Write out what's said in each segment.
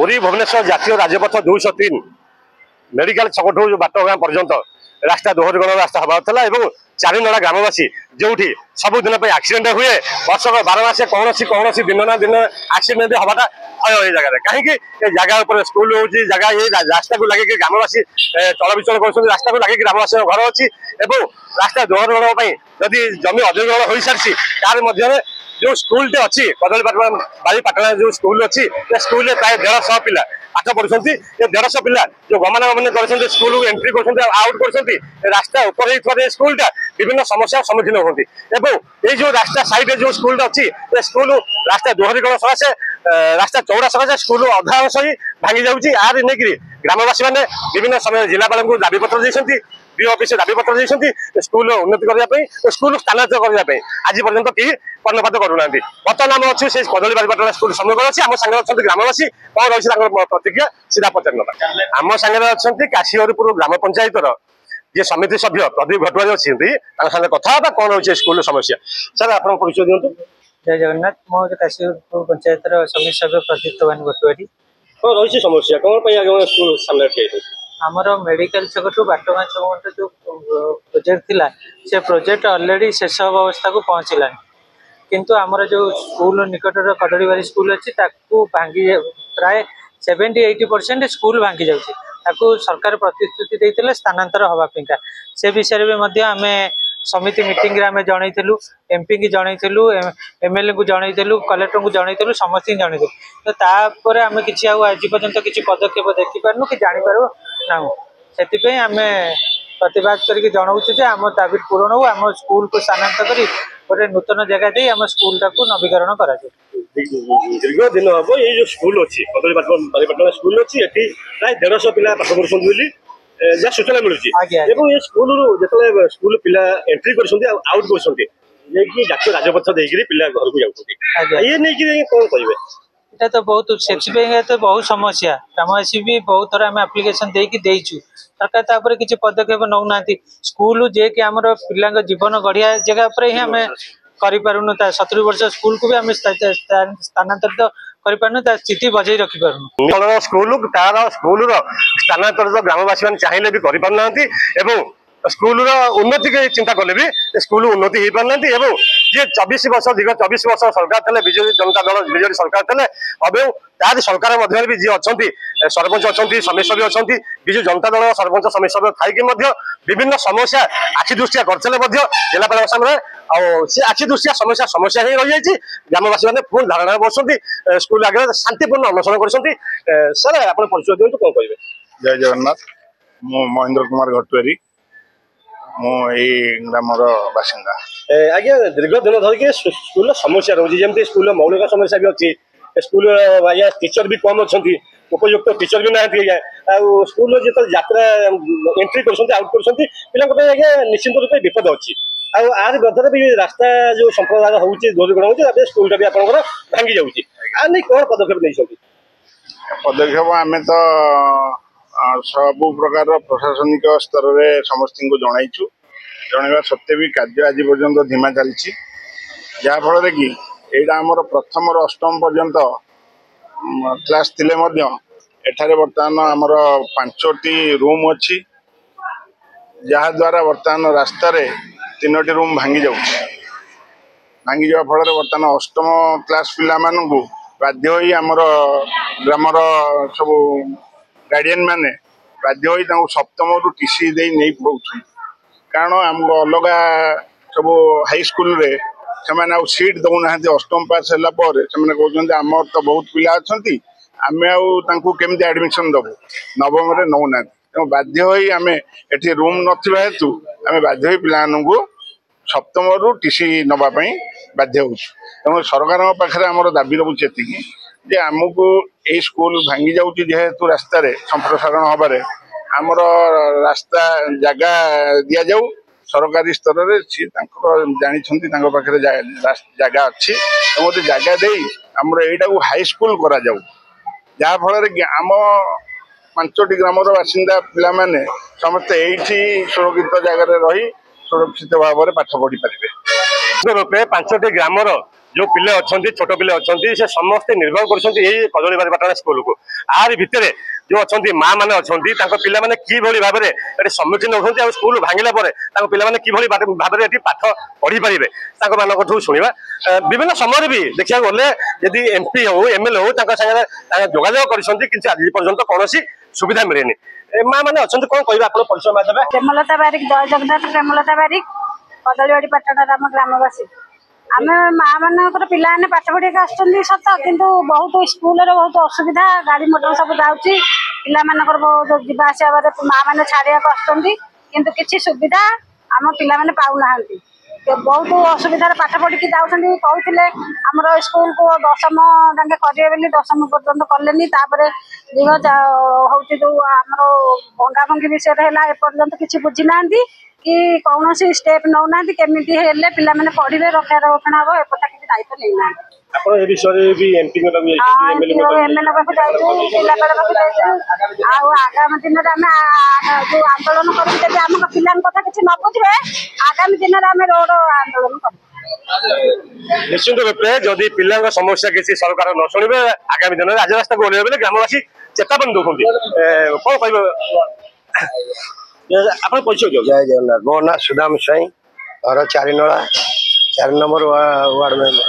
पुरी भुवनेश्वर जातीय राजपथ 203 मेडिकल छकठू जो बाटगाँ पर्यंत रास्ता दोहरीकरण रास्ता हवा था और चारिनड़ा ग्रामवासी जो सबुदिन एक्सीडेंट हुए वर्षक 12 मास कौन दिन ना दिन एक्सीडेंट हवाटा भय जगह कहीं जगह स्कूल हो जगह ये रास्ता को लगे ग्रामवासी चल विचल कर रास्ता को लगे ग्रामवासी घर अच्छी रास्ता दोहरीकरण जदि जमी अधिग्रहण हो सारी तार जो स्कूल अच्छी कदली बारीपाटना जो स्कूल अच्छी स्कूल प्राय 150 पिला पाठ पढ़ुं 150 पिला जो गमनागमन कर स्कूल एंट्री कर आउट कर रास्ता ऊपर स्कूलटा विभिन्न समस्या सम्मुखीन होती ये जो रास्ता साइड जो स्कूल अच्छी स्कूल रास्ता दोहरीकरण सकाशे रास्ता चौड़ा सकाशे स्कूल अधा अंश ही भांगी जाऊँगी आर नहीं ग्रामवासी मैंने विभिन्न समय जिलापाल को दाबीपत्र देते बी ऑफिस दाबीपत्र देते स्कूल उन्नति करने स्कूल स्थानांतर करने आज पर्यंत कहीं कर्णपात करूना बर्तमान आम अच्छे से कदली बारीपाटना स्कूल सम्मुख अच्छी आम सागर अच्छा ग्रामवासी कौन रही प्रतिक्रिया सीधा पचार आम सागर अच्छा काशीहरिपुर ग्राम पंचायत जे समिति सभ्य प्रदीप घटुआरी अच्छी कथा कौन रही स्कूल समस्या सर आप परिचय दिखाँ। जय जगन्नाथ मो काशीपुर पंचायत समिति सभ्य प्रदीप घटुआरी कौन रही समस्या कौन स्कूल सामने आमर मेडिकल छकठू बाटगाँ छक जो प्रोजेक्ट थिला से प्रोजेक्ट ऑलरेडी शेष अवस्था को पहुँचला किंतु आमर जो स्कूल निकटर कदलीबारी स्कूल अच्छी भांगी प्राय 70-80% स्कूल भांगी जाऊँगी सरकार प्रतिश्रुति देते स्थानांतर हवापा से विषय में आम समिति मीटिंग रे आम जनईलु एमपी की जनईलु एमएलए को जनईलु कलेक्टर को जनईलु समस्त जनईलु तो तापर आम कि आज पर्यंत किसी पदक्षेप देखिपारू कि जापर ना से आम प्रतिवाद करके जनाऊँ आम दाबी पूरण हो आम स्कूल को स्थानांतर कर गोटे नूतन जगह दे आम स्कूल नवीकरण कर दीर्घ दिन हम ये जो स्कूल अच्छी कदली बारीपाटना स्कूल अच्छी प्राय 150 पिला पाठ पढ़ुं जहाँ सूचना मिलूँ स्कूल जो स्कूल पिला एंट्री कर आउट कर जातीय राजपथ देकर पिला घर को जाऊँ ये नहीं कौन कहे ये तो बहुत से तो बहुत समस्या ग्रामवासी भी बहुत थर आम आप्लिकेसन देचु सरकार तापर किसी पदक्षेप नौना स्कूल जे कि आम पिला जीवन गढ़िया जगह पर ही आम करूँ 70 वर्ष स्कूल को भी आम स्थानांतरित करूँ स्थिति बजाई रखिपार स्कूल तार स्कूल स्थानांतरित ग्रामवासी मैंने चाहिए भी कर स्कूल उन्नति की चिंता कले भी स्कूल उन्नति हो पारना जी 24 वर्ष दीर्घ 24 वर्ष सरकार थे विजेपी जनता दल बीजेपी सरकार थे और तार सरकार मध्य भी जी अच्छा सरपंच अच्छा समिति सभ्य अच्छा विजु जनता दल सरपंच समिति सभ्य थी विभिन्न समस्या आखि दृष्टिया करते जिलापाल सामने सी आखि दृष्टिया समस्या समस्या ही रही जाइए ग्रामवासी मैंने पुणी धारणा बसुँच स्कूल आगे शांतिपूर्ण अनशन कर सर आप परिचय दिखाँ कौन कहे। जय जगन्नाथ मु महेंद्र कुमार घटुआरी ग्रामर बासिंदा आज्ञा दीर्घ दिन धरिक स्कूल समस्या रोचे जमी स्कूल मौलिक समस्या भी अच्छी स्कूल आज्ञा टीचर भी कम अच्छा उपयुक्त टीचर भी ना स्कूल जो यात्रा एंट्री कर आउट कर पिला निश्चिंत रूप विपद अच्छी आर मध्य भी रास्ता जो संप्रदाय होगी दोहरीकरण होती स्कूल भी आप भांगी जाऊँगी आर नहीं कौन पदक्षेप नहीं पदक्षेप आम तो सबु प्रकार प्रशासनिक स्तर में समस्त को जनईचु जनवा सत्वे भी कार्य आज पर्यंत धीमा चलती जहाँफल कि यहाँ आमर प्रथम अष्टम पर्यंत क्लास थिले एठारे बर्तमान आमर 5टी रूम अच्छी जहाँ द्वारा बर्तमान रास्तार 3टी रूम भांगी जा भांगी जा फल बर्तमान अष्टम क्लास पिला मानू बाध्य होई आमर ग्रामर सब गार्डियन माने बाध्य होई सप्तम रु टीसी दे नहीं पढ़ाऊँ कारण आम अलग सब हाई स्कूल रे से सीट दौना अष्टम पास है कहते आम तो बहुत पिला अच्छा आम केमती एडमिशन दबू नवम नौना तेणु बाध्य होई आम एटी रूम नथिबा हेतु आम बाध्य पिला सप्तम रु टीसी नवापाई बाध्य हो तेणु सरकार पाखे आम दाबी रखुचे जे आमको ये स्कूल भांगी जाऊँगी जेहेतु रास्तार संप्रसारण हबार आमर रास्ता जगह दि जाऊ सरकारी स्तर में सी जानी पाखे जगह अच्छी गोटे जगह दे आमर यू हाई स्कूल करा जाऊ जहाँफल आम 5टी ग्रामर बासिंदा पिला माने समस्त यही सुरक्षित जगह रही सुरक्षित भाव में पाठ पढ़ी पारे रूपे 5टी ग्रामर जो पिले अच्छा छोट पिले अच्छा से समस्ते निर्भर कर कदलीबारीपाटना स्कूल को आर भितर जो अच्छा माँ मैंने अच्छा पिला माने कि भाव में सम्मुखीन होती और स्कूल भांगिला पिला कि भाव में पाठ पढ़ी पारे शुणा विभिन्न समय भी देखा गले यदि एमपी हो एमएलए हो जोगाजोग कर आज पर्यंत कौन सुविधा मिलेनि माँ मैंने अच्छा कौन कह परिचय माध्यम प्रेमलता बारिक जय जगन्नाथ प्रेमलता बारिक कदलीबाड़ी पाटणार आम ग्रामवासी आम माँ मान पिला पाठ पढ़ी आसुँच सत कि बहुत स्कूल बहुत असुविधा गाड़ी मोटर सब जाऊँगी पिला बहुत जावास माँ मैंने छाड़िया आसुँच कि सुविधा आम पिला पाऊना बहुत असुविधा पाठ पढ़ी जाऊँगी कहते आमर स्कूल को दशम जाके करेंगे दशम पर्यटन कले हूँ जो आमर भंगा भंगी विषय है एपर्यंत किसी बुझीना कि कौन स्टेप नौना केमी पिला मैंने पढ़े रक्षा रक्षण हम एपटा किसी दायित्व नहीं एमएलए पाक जिलापाल पाक आगामी दिन में जो आंदोलन करें आम पिला कथा किसी न बुझे आगामी दिन में रोड आंदोलन कर निश्चित रूप से जदि पिला समस्या किसी सरकार न शुणे आगामी दिन में राजरास्ता को ओह्लैबे ग्रामवासी चेतावनी दौरान कौन कह आप परिचय दियो। जय जगन्नाथ मो ना सुदाम साई घर 4 नंबर वार्ड मेंबर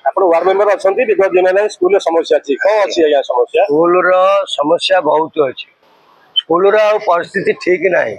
आप वार्ड मेंबर अच्छा विगत दिन स्कूल समस्या अच्छी कौन अच्छी समस्या स्कूल समस्या बहुत अच्छी स्कूल परिस्थिति ठीक नहीं